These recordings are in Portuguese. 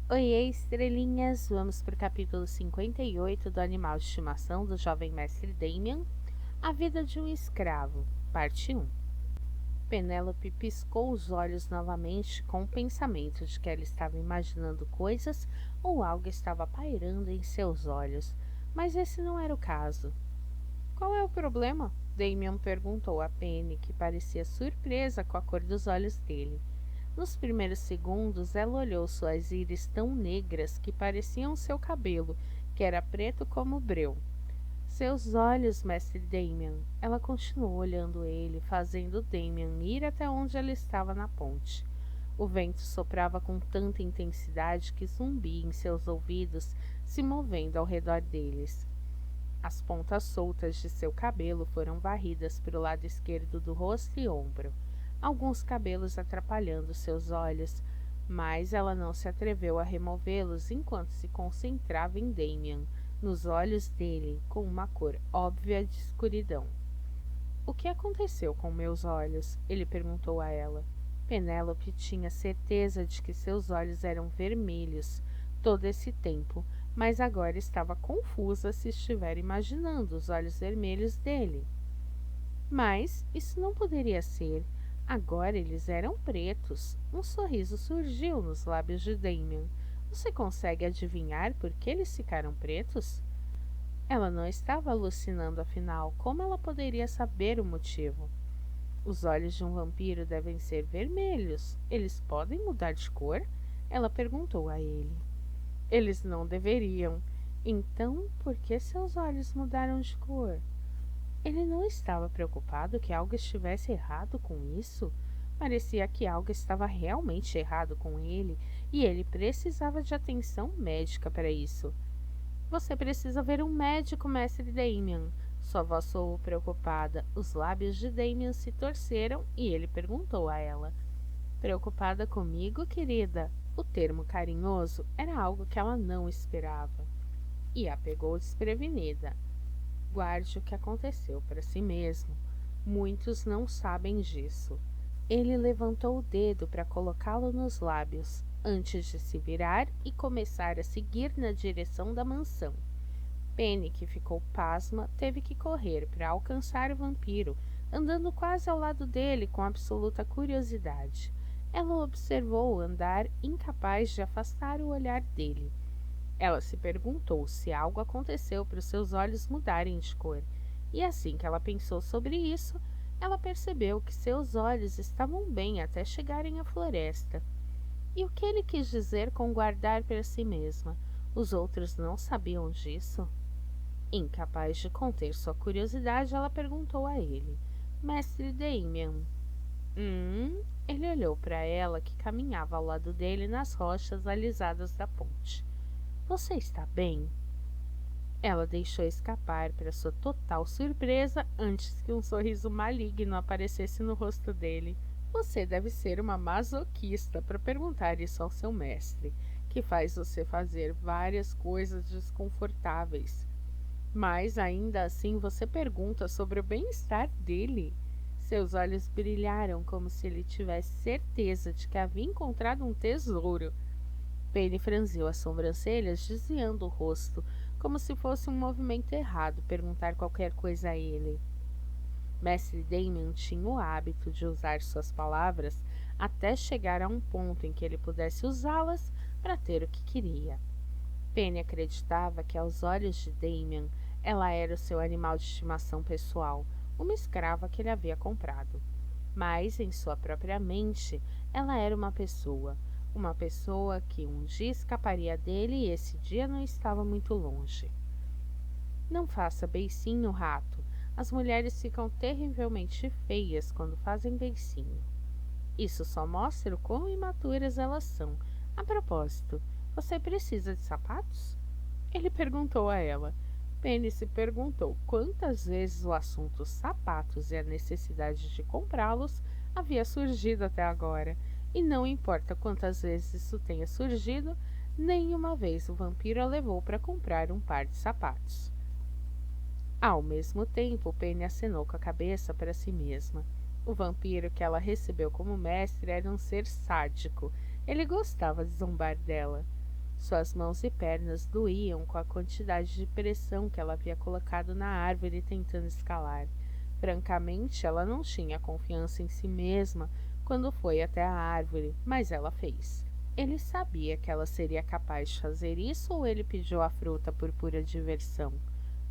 Oiê, estrelinhas! Vamos para o capítulo 58 do Animal de Estimação do Jovem Mestre Damien, A Vida de um Escravo, parte 1. Penélope piscou os olhos novamente com o pensamento de que ela estava imaginando coisas ou algo estava pairando em seus olhos, mas esse não era o caso. Qual é o problema? Damien perguntou a Penny, que parecia surpresa com a cor dos olhos dele. Nos primeiros segundos, ela olhou suas íris tão negras que pareciam seu cabelo, que era preto como breu. Seus olhos, mestre Damien. Ela continuou olhando ele, fazendo Damien ir até onde ela estava na ponte. O vento soprava com tanta intensidade que zumbia em seus ouvidos, se movendo ao redor deles. As pontas soltas de seu cabelo foram varridas para o lado esquerdo do rosto e ombro, alguns cabelos atrapalhando seus olhos, mas ela não se atreveu a removê-los enquanto se concentrava em Damien, nos olhos dele, com uma cor óbvia de escuridão. O que aconteceu com meus olhos? Ele perguntou a ela. Penélope tinha certeza de que seus olhos eram vermelhos todo esse tempo, mas agora estava confusa se estivera imaginando os olhos vermelhos dele. Mas isso não poderia ser. Agora eles eram pretos. Um sorriso surgiu nos lábios de Damien. Você consegue adivinhar por que eles ficaram pretos? Ela não estava alucinando, afinal, como ela poderia saber o motivo? Os olhos de um vampiro devem ser vermelhos. Eles podem mudar de cor? Ela perguntou a ele. Eles não deveriam. Então, por que seus olhos mudaram de cor? Ele não estava preocupado que algo estivesse errado com isso. Parecia que algo estava realmente errado com ele e ele precisava de atenção médica para isso. Você precisa ver um médico, mestre Damien. Sua voz soou preocupada. Os lábios de Damien se torceram e ele perguntou a ela. Preocupada comigo, querida? O termo carinhoso era algo que ela não esperava. E a pegou desprevenida. Guarde o que aconteceu para si mesmo. Muitos não sabem disso. Ele levantou o dedo para colocá-lo nos lábios, antes de se virar e começar a seguir na direção da mansão. Penny, que ficou pasma, teve que correr para alcançar o vampiro, andando quase ao lado dele com absoluta curiosidade. Ela observou-o andar, incapaz de afastar o olhar dele. Ela se perguntou se algo aconteceu para os seus olhos mudarem de cor, e assim que ela pensou sobre isso, ela percebeu que seus olhos estavam bem até chegarem à floresta. E o que ele quis dizer com guardar para si mesma? Os outros não sabiam disso? Incapaz de conter sua curiosidade, ela perguntou a ele. Mestre Damien. Ele olhou para ela, que caminhava ao lado dele nas rochas alisadas da ponte. Você está bem? Ela deixou escapar, para sua total surpresa, antes que um sorriso maligno aparecesse no rosto dele. Você deve ser uma masoquista para perguntar isso ao seu mestre, que faz você fazer várias coisas desconfortáveis. Mas ainda assim você pergunta sobre o bem-estar dele. Seus olhos brilharam como se ele tivesse certeza de que havia encontrado um tesouro. Penny franziu as sobrancelhas, desviando o rosto, como se fosse um movimento errado perguntar qualquer coisa a ele. Mestre Damien tinha o hábito de usar suas palavras até chegar a um ponto em que ele pudesse usá-las para ter o que queria. Penny acreditava que, aos olhos de Damien, ela era o seu animal de estimação pessoal, uma escrava que ele havia comprado. Mas, em sua própria mente, ela era uma pessoa que um dia escaparia dele e esse dia não estava muito longe. Não faça beicinho, rato. As mulheres ficam terrivelmente feias quando fazem beicinho. Isso só mostra o quão imaturas elas são. A propósito, você precisa de sapatos? Ele perguntou a ela. Penny se perguntou quantas vezes o assunto sapatos e a necessidade de comprá-los havia surgido até agora. E não importa quantas vezes isso tenha surgido, nenhuma vez o vampiro a levou para comprar um par de sapatos. Ao mesmo tempo, Penny acenou com a cabeça para si mesma. O vampiro que ela recebeu como mestre era um ser sádico. Ele gostava de zombar dela. Suas mãos e pernas doíam com a quantidade de pressão que ela havia colocado na árvore tentando escalar. Francamente, ela não tinha confiança em si mesma quando foi até a árvore, mas ela fez. Ele sabia que ela seria capaz de fazer isso ou ele pediu a fruta por pura diversão?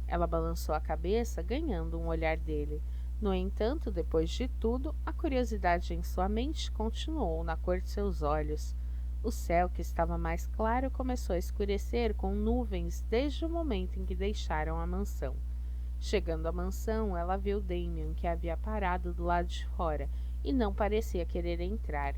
Ela balançou a cabeça, ganhando um olhar dele. No entanto, depois de tudo, a curiosidade em sua mente continuou na cor de seus olhos. O céu, que estava mais claro, começou a escurecer com nuvens desde o momento em que deixaram a mansão. Chegando à mansão, ela viu Damien, que havia parado do lado de fora e não parecia querer entrar.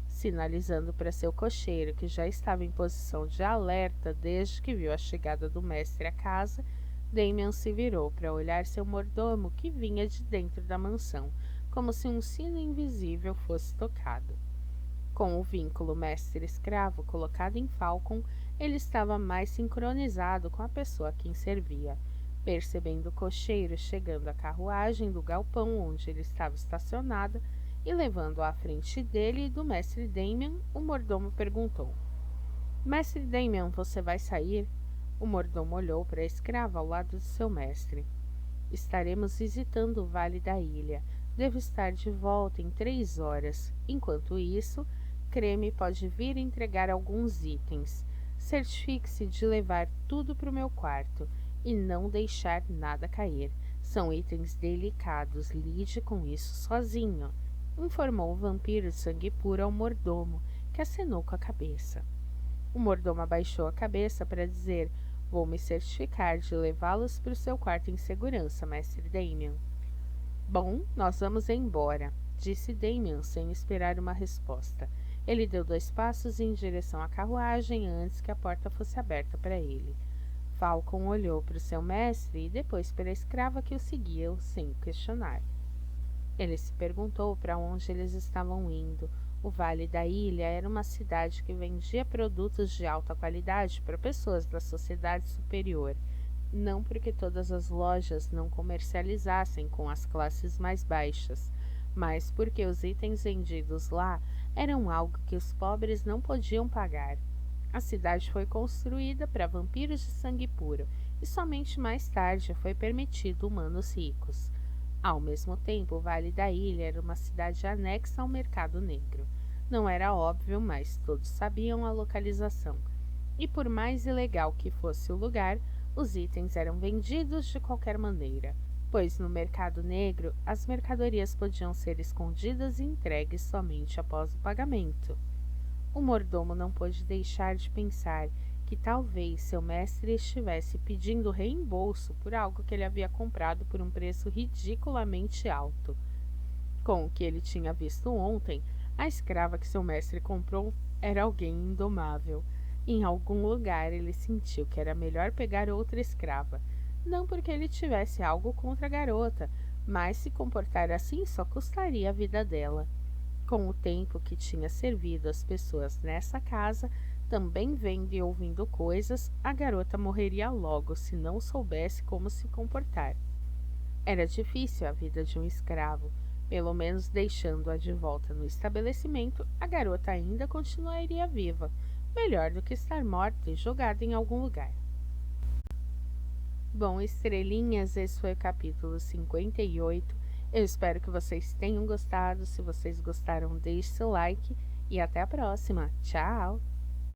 Sinalizando para seu cocheiro, que já estava em posição de alerta desde que viu a chegada do mestre à casa, Damien se virou para olhar seu mordomo, que vinha de dentro da mansão, como se um sino invisível fosse tocado. Com o vínculo mestre-escravo colocado em Falcon, ele estava mais sincronizado com a pessoa a quem servia. Percebendo o cocheiro chegando à carruagem do galpão onde ele estava estacionado e levando-a à frente dele e do mestre Damien, o mordomo perguntou: Mestre Damien, você vai sair? O mordomo olhou para a escrava ao lado de seu mestre. Estaremos visitando o Vale da Ilha. Devo estar de volta em 3 horas. Enquanto isso, Creme pode vir entregar alguns itens. Certifique-se de levar tudo para o meu quarto e não deixar nada cair. São itens delicados, lide com isso sozinho, informou o vampiro de sangue puro ao mordomo, que acenou com a cabeça. O mordomo abaixou a cabeça para dizer: Vou me certificar de levá-los para o seu quarto em segurança, mestre Damien. Bom, nós vamos embora, disse Damien sem esperar uma resposta. Ele deu 2 passos em direção à carruagem antes que a porta fosse aberta para ele. Falcon olhou para o seu mestre e depois para a escrava que o seguia sem questionar. Ele se perguntou para onde eles estavam indo. O Vale da Ilha era uma cidade que vendia produtos de alta qualidade para pessoas da sociedade superior, não porque todas as lojas não comercializassem com as classes mais baixas, mas porque os itens vendidos lá eram algo que os pobres não podiam pagar. A cidade foi construída para vampiros de sangue puro e somente mais tarde foi permitido humanos ricos. Ao mesmo tempo, o Vale da Ilha era uma cidade anexa ao mercado negro. Não era óbvio, mas todos sabiam a localização. E por mais ilegal que fosse o lugar, os itens eram vendidos de qualquer maneira, pois no mercado negro as mercadorias podiam ser escondidas e entregues somente após o pagamento. O mordomo não pôde deixar de pensar que talvez seu mestre estivesse pedindo reembolso por algo que ele havia comprado por um preço ridiculamente alto. Com o que ele tinha visto ontem, a escrava que seu mestre comprou era alguém indomável. Em algum lugar ele sentiu que era melhor pegar outra escrava, não porque ele tivesse algo contra a garota, mas se comportar assim só custaria a vida dela. Com o tempo que tinha servido as pessoas nessa casa, também vendo e ouvindo coisas, a garota morreria logo se não soubesse como se comportar. Era difícil a vida de um escravo. Pelo menos deixando-a de volta no estabelecimento, a garota ainda continuaria viva, melhor do que estar morta e jogada em algum lugar. Bom, estrelinhas, esse foi o capítulo 58. Eu espero que vocês tenham gostado. Se vocês gostaram, deixe seu like e até a próxima. Tchau!